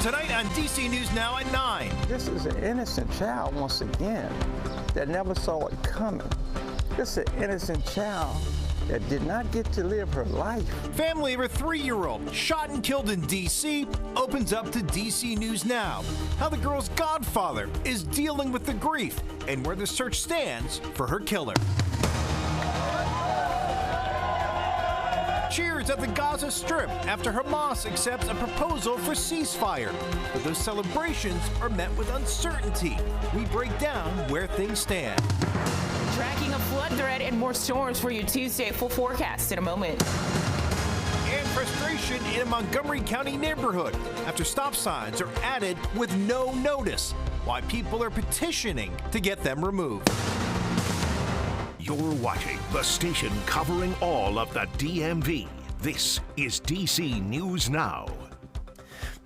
Tonight on DC News Now at 9. This is an innocent child, once again, that never saw it coming. This is an innocent child that did not get to live her life. Family of a 3-year-old shot and killed in D.C. opens up to DC News Now. How the girl's godfather is dealing with the grief and where the search stands for her killer. Cheers at the Gaza Strip after Hamas accepts a proposal for ceasefire. But those celebrations are met with uncertainty. We break down where things stand. Tracking a flood threat and more storms for you Tuesday. Full forecast in a moment. And frustration in a Montgomery County neighborhood after stop signs are added with no notice. Why people are petitioning to get them removed. You're watching the station covering all of the DMV. This is DC News Now.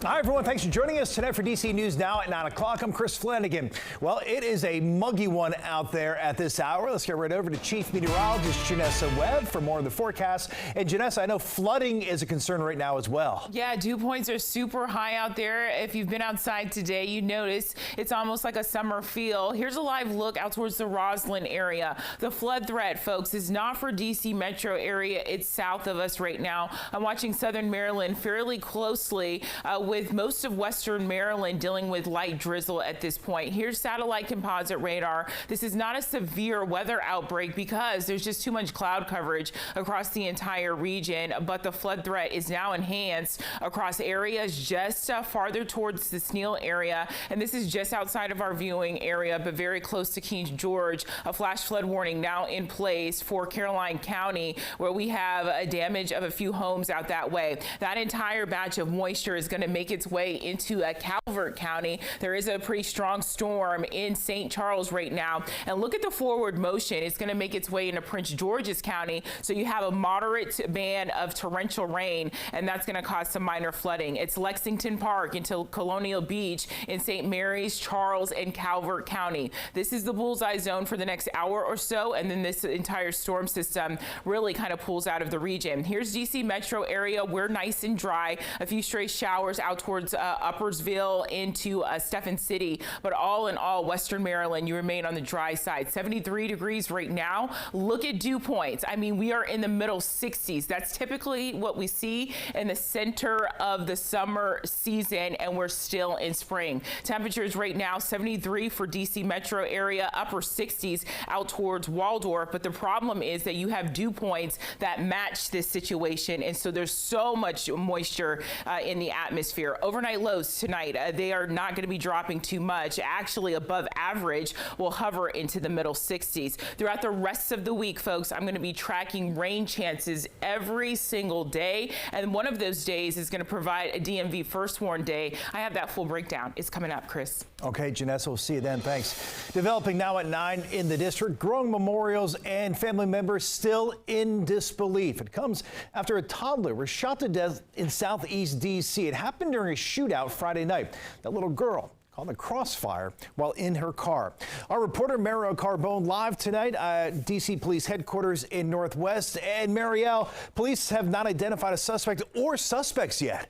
Hi, everyone. Thanks for joining us tonight for DC News Now at 9 o'clock. I'm Chris Flanagan. Well, it is a muggy one out there at this hour. Let's get right over to Chief Meteorologist Janessa Webb for more of the forecast. And Janessa, I know flooding is a concern right now as well. Yeah, dew points are super high out there. If you've been outside today, you notice it's almost like a summer feel. Here's a live look out towards the Roslyn area. The flood threat, folks, is not for DC metro area. It's south of us right now. I'm watching southern Maryland fairly closely with most of western Maryland dealing with light drizzle at this point. Here's satellite composite radar. This is not a severe weather outbreak because there's just too much cloud coverage across the entire region, but the flood threat is now enhanced across areas just farther towards the Sneal area, and this is just outside of our viewing area, but very close to King George. A flash flood warning now in place for Caroline County, where we have a damage of a few homes out that way. That entire batch of moisture is going to make its way into Calvert County. There is a pretty strong storm in St. Charles right now, and look at the forward motion. It's going to make its way into Prince George's County, so you have a moderate band of torrential rain, and that's going to cause some minor flooding. It's Lexington Park into Colonial Beach in St. Mary's, Charles, and Calvert County. This is the bullseye zone for the next hour or so, and then this entire storm system really kind of pulls out of the region. Here's DC metro area. We're nice and dry. A few stray showers out towards Uppersville into Stephen City, but all in all, western Maryland, you remain on the dry side. 73 degrees right now. Look at dew points. I mean, we are in the middle 60s. That's typically what we see in the center of the summer season, and we're still in spring. Temperatures right now 73 for DC metro area, upper 60s out towards Waldorf, but the problem is that you have dew points that match this situation, and so there's so much moisture in the atmosphere. Overnight lows tonight, they are not going to be dropping too much. Actually, above average will hover into the middle 60s. Throughout the rest of the week, folks, I'm going to be tracking rain chances every single day, and one of those days is going to provide a DMV first warn day. I have that full breakdown. It's coming up, Chris. Okay, Janessa, we'll see you then. Thanks. Developing now at 9 in the district, growing memorials and family members still in disbelief. It comes after a toddler was shot to death in southeast D.C. It happened during a shootout Friday night. That little girl caught in the crossfire while in her car. Our reporter Marielle Carbone live tonight at D.C. Police Headquarters in Northwest. And Marielle, police have not identified a suspect or suspects yet.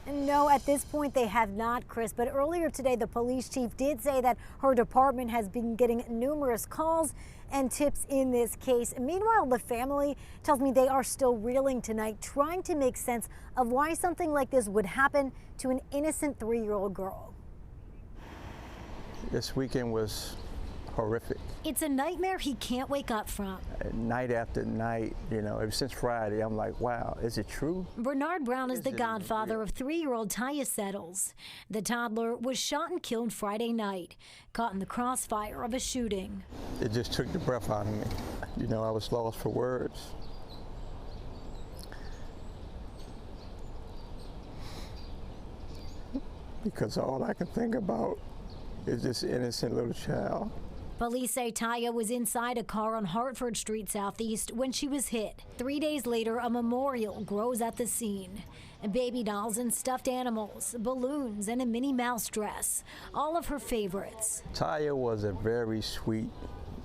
No, at this point they have not, Chris, but earlier today the police chief did say that her department has been getting numerous calls and tips in this case. Meanwhile, the family tells me they are still reeling tonight, trying to make sense of why something like this would happen to an innocent 3-year-old girl. This weekend was horrific. It's a nightmare he can't wake up from. Night after night, you know, ever since Friday, I'm like, wow, is it true? Bernard Brown is the godfather of 3-year-old Taya Settles. The toddler was shot and killed Friday night, caught in the crossfire of a shooting. It just took the breath out of me. You know, I was lost for words. Because all I can think about is this innocent little child. Police say Taya was inside a car on Hartford Street Southeast when she was hit. 3 days later, a memorial grows at the scene. Baby dolls and stuffed animals, balloons, and a Minnie Mouse dress. All of her favorites. Taya was a very sweet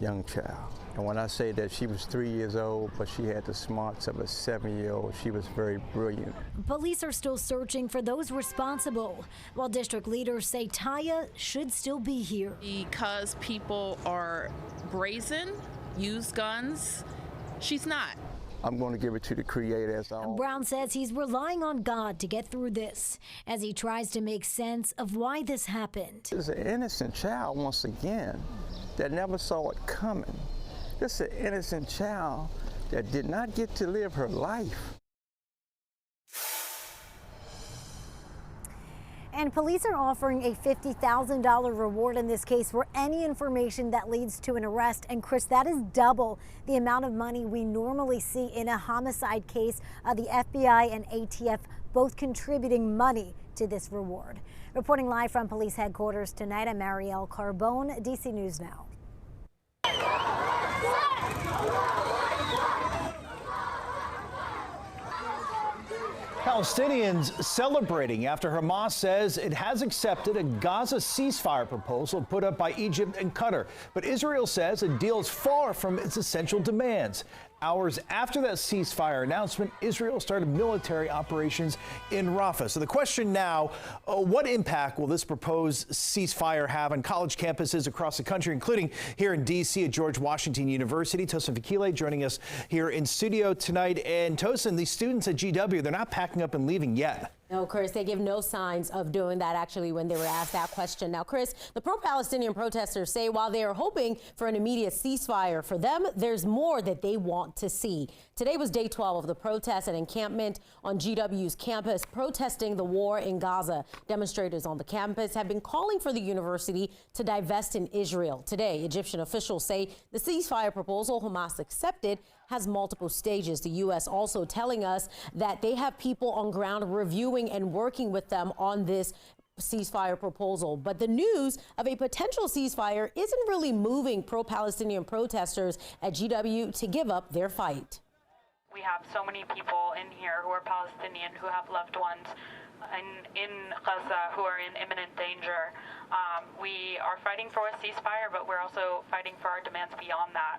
young child. And when I say that she was 3 years old, but she had the smarts of a 7-year-old, she was very brilliant. Police are still searching for those responsible, while district leaders say Taya should still be here. Because people are brazen, use guns, she's not. I'm going to give it to the Creator as always. Brown says he's relying on God to get through this as he tries to make sense of why this happened. This is an innocent child, once again, that never saw it coming. This is an innocent child that did not get to live her life. And police are offering a $50,000 reward in this case for any information that leads to an arrest. And Chris, that is double the amount of money we normally see in a homicide case. The FBI and ATF both contributing money to this reward. Reporting live from police headquarters tonight, I'm Marielle Carbone, DC News Now. Palestinians celebrating after Hamas says it has accepted a Gaza ceasefire proposal put up by Egypt and Qatar. But Israel says the deal is far from its essential demands. Hours after that ceasefire announcement, Israel started military operations in Rafah. So the question now, what impact will this proposed ceasefire have on college campuses across the country, including here in D.C. at George Washington University? Tosin Fikile joining us here in studio tonight. And Tosin, these students at GW, they're not packing up and leaving yet. No, Chris, they give no signs of doing that actually when they were asked that question. Now, Chris, the pro-Palestinian protesters say while they are hoping for an immediate ceasefire, for them, there's more that they want to see. Today was day 12 of the protest and encampment on GW's campus protesting the war in Gaza. Demonstrators on the campus have been calling for the university to divest in Israel. Today, Egyptian officials say the ceasefire proposal Hamas accepted has multiple stages. The U.S. also telling us that they have people on ground reviewing and working with them on this ceasefire proposal. But the news of a potential ceasefire isn't really moving pro-Palestinian protesters at GW to give up their fight. We have so many people in here who are Palestinian, who have loved ones in Gaza who are in imminent danger. We are fighting for a ceasefire, but we're also fighting for our demands beyond that.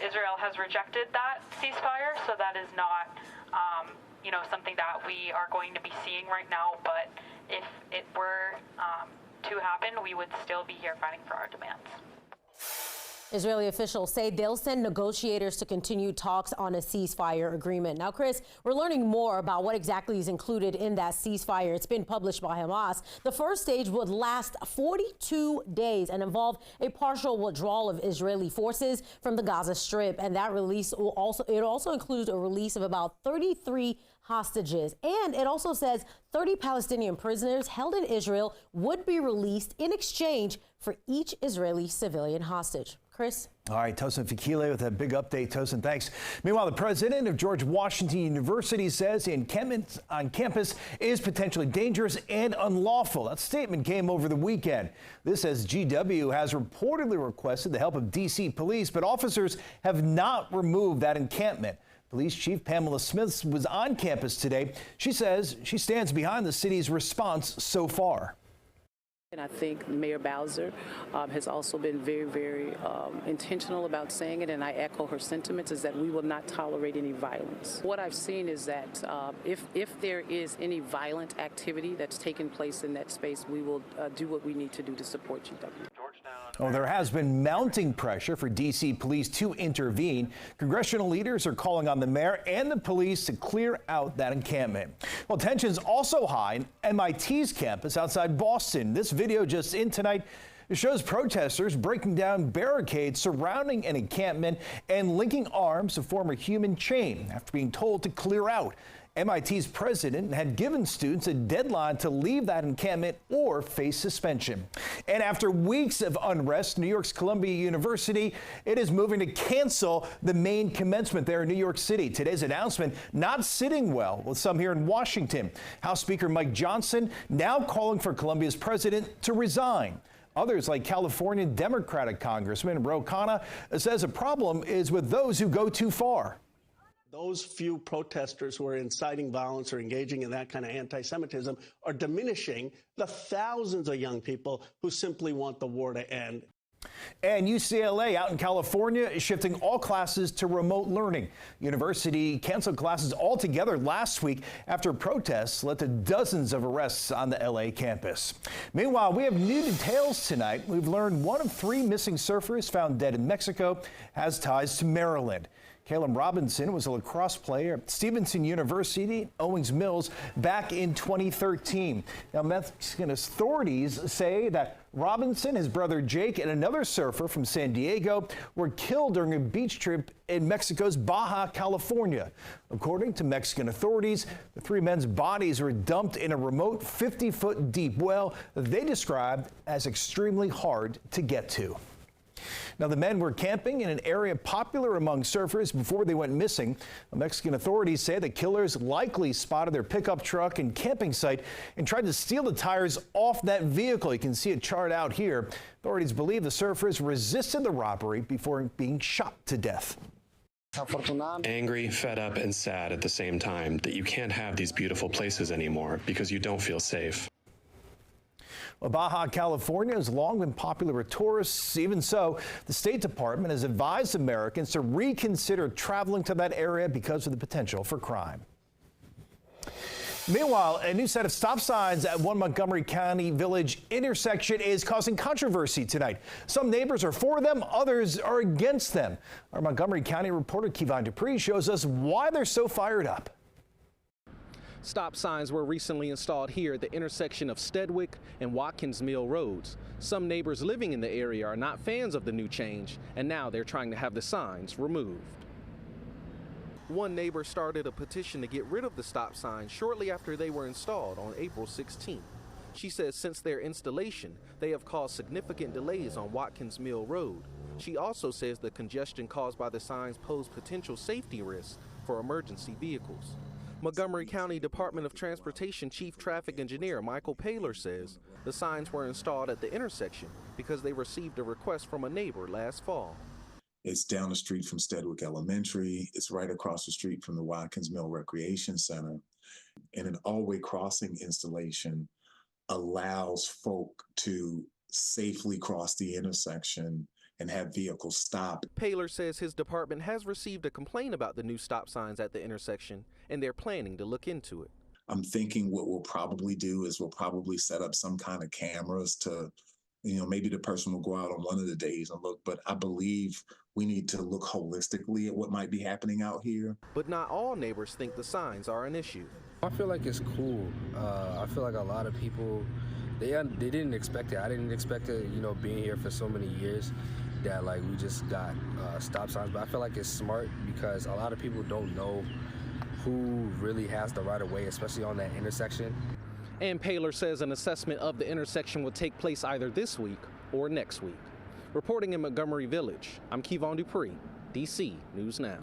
Israel has rejected that ceasefire, so that is not, something that we are going to be seeing right now. But if it were to happen, we would still be here fighting for our demands. Israeli officials say they'll send negotiators to continue talks on a ceasefire agreement. Now, Chris, we're learning more about what exactly is included in that ceasefire. It's been published by Hamas. The first stage would last 42 days and involve a partial withdrawal of Israeli forces from the Gaza Strip. And that release will also includes a release of about 33 hostages. And it also says 30 Palestinian prisoners held in Israel would be released in exchange for each Israeli civilian hostage. Chris? All right, Tosin Fikile with a big update. Tosin, thanks. Meanwhile, the president of George Washington University says the encampment on campus is potentially dangerous and unlawful. That statement came over the weekend. This as GW has reportedly requested the help of D.C. police, but officers have not removed that encampment. Police Chief Pamela Smith was on campus today. She says she stands behind the city's response so far. And I think Mayor Bowser has also been very, very intentional about saying it, and I echo her sentiments, is that we will not tolerate any violence. What I've seen is that if there is any violent activity that's taken place in that space, we will do what we need to do to support GW. Oh, there has been mounting pressure for D.C. police to intervene. Congressional leaders are calling on the mayor and the police to clear out that encampment. Well, tensions also high in MIT's campus outside Boston. This video just in tonight shows protesters breaking down barricades surrounding an encampment and linking arms to form a human chain after being told to clear out. MIT's president had given students a deadline to leave that encampment or face suspension. And after weeks of unrest, New York's Columbia University, it is moving to cancel the main commencement there in New York City. Today's announcement not sitting well with some here in Washington. House Speaker Mike Johnson now calling for Columbia's president to resign. Others, like California Democratic Congressman Ro Khanna, says the problem is with those who go too far. Those few protesters who are inciting violence or engaging in that kind of anti-Semitism are diminishing the thousands of young people who simply want the war to end. And UCLA out in California is shifting all classes to remote learning. University canceled classes altogether last week after protests led to dozens of arrests on the LA campus. Meanwhile, we have new details tonight. We've learned one of 3 missing surfers found dead in Mexico has ties to Maryland. Caleb Robinson was a lacrosse player at Stevenson University, Owings Mills, back in 2013. Now, Mexican authorities say that Robinson, his brother Jake, and another surfer from San Diego were killed during a beach trip in Mexico's Baja California. According to Mexican authorities, the 3 men's bodies were dumped in a remote 50-foot deep well they described as extremely hard to get to. Now, the men were camping in an area popular among surfers before they went missing. Mexican authorities say the killers likely spotted their pickup truck and camping site and tried to steal the tires off that vehicle. You can see a chart out here. Authorities believe the surfers resisted the robbery before being shot to death. Angry, fed up, and sad at the same time that you can't have these beautiful places anymore because you don't feel safe. Well, Baja California has long been popular with tourists. Even so, the State Department has advised Americans to reconsider traveling to that area because of the potential for crime. Meanwhile, a new set of stop signs at one Montgomery County Village intersection is causing controversy tonight. Some neighbors are for them, others are against them. Our Montgomery County reporter Kevon Dupree shows us why they're so fired up. Stop signs were recently installed here at the intersection of Stedwick and Watkins Mill Roads. Some neighbors living in the area are not fans of the new change, and now they're trying to have the signs removed. One neighbor started a petition to get rid of the stop signs shortly after they were installed on April 16th. She says since their installation, they have caused significant delays on Watkins Mill Road. She also says the congestion caused by the signs pose potential safety risks for emergency vehicles. Montgomery County Department of Transportation Chief Traffic Engineer Michael Paylor says the signs were installed at the intersection because they received a request from a neighbor last fall. It's down the street from Stedwick Elementary. It's right across the street from the Watkins Mill Recreation Center. And an all-way crossing installation allows folk to safely cross the intersection and have vehicles stop. Paylor says his department has received a complaint about the new stop signs at the intersection, and they're planning to look into it. I'm thinking what we'll probably do is we'll probably set up some kind of cameras to, maybe the person will go out on one of the days and look, but I believe we need to look holistically at what might be happening out here. But not all neighbors think the signs are an issue. I feel like it's cool. I feel like a lot of people, they didn't expect it. I didn't expect it, being here for so many years that we just got stop signs. But I feel like it's smart because a lot of people don't know who really has the right of way, especially on that intersection. And Paylor says an assessment of the intersection will take place either this week or next week. Reporting in Montgomery Village, I'm Kevon Dupree, DC News Now.